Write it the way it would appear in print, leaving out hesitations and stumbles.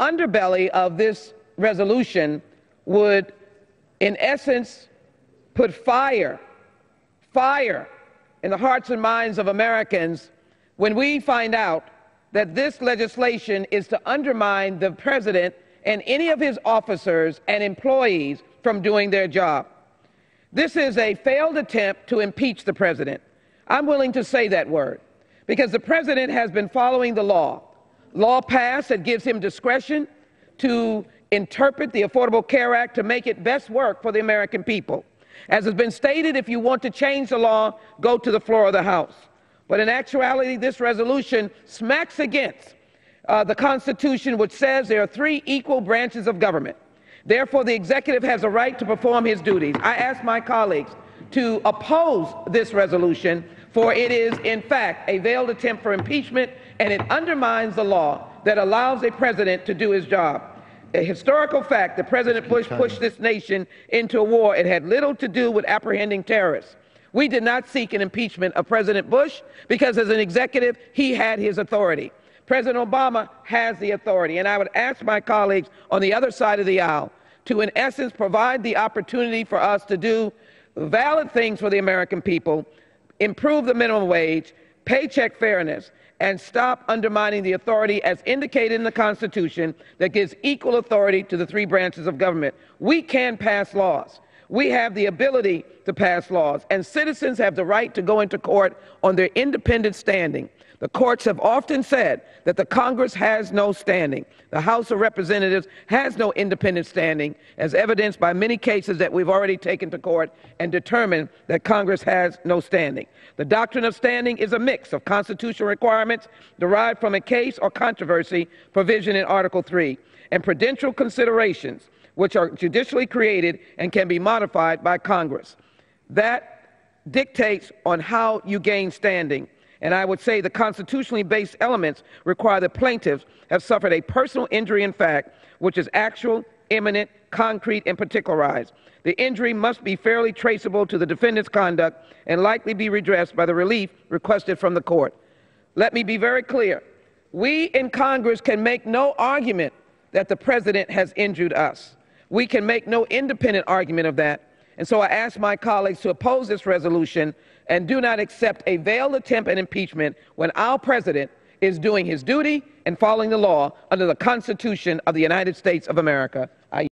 underbelly of this resolution would, in essence, put fire in the hearts and minds of Americans when we find out that this legislation is to undermine the president and any of his officers and employees from doing their job. This is a failed attempt to impeach the president. I'm willing to say that word because the president has been following the law. Law passed that gives him discretion to interpret the Affordable Care Act to make it best work for the American people. As has been stated, if you want to change the law, go to the floor of the House. But in actuality, this resolution smacks against the Constitution, which says there are 3 equal branches of government. Therefore, the executive has a right to perform his duties. I ask my colleagues to oppose this resolution, for it is, in fact, a veiled attempt for impeachment, and it undermines the law that allows a president to do his job. A historical fact that President Bush pushed this nation into a war. It had little to do with apprehending terrorists. We did not seek an impeachment of President Bush because as an executive, he had his authority. President Obama has the authority, and I would ask my colleagues on the other side of the aisle to, in essence, provide the opportunity for us to do valid things for the American people, improve the minimum wage, paycheck fairness, and stop undermining the authority as indicated in the Constitution that gives equal authority to the 3 branches of government. We can pass laws. We have the ability to pass laws, and citizens have the right to go into court on their independent standing. The courts have often said that the Congress has no standing. The House of Representatives has no independent standing, as evidenced by many cases that we've already taken to court and determined that Congress has no standing. The doctrine of standing is a mix of constitutional requirements derived from a case or controversy provision in Article 3 and prudential considerations which are judicially created and can be modified by Congress. That dictates on how you gain standing. And I would say the constitutionally based elements require the plaintiffs have suffered a personal injury in fact, which is actual, imminent, concrete, and particularized. The injury must be fairly traceable to the defendant's conduct and likely be redressed by the relief requested from the court. Let me be very clear. We in Congress can make no argument that the president has injured us. We can make no independent argument of that. And so I ask my colleagues to oppose this resolution and do not accept a veiled attempt at impeachment when our president is doing his duty and following the law under the Constitution of the United States of America.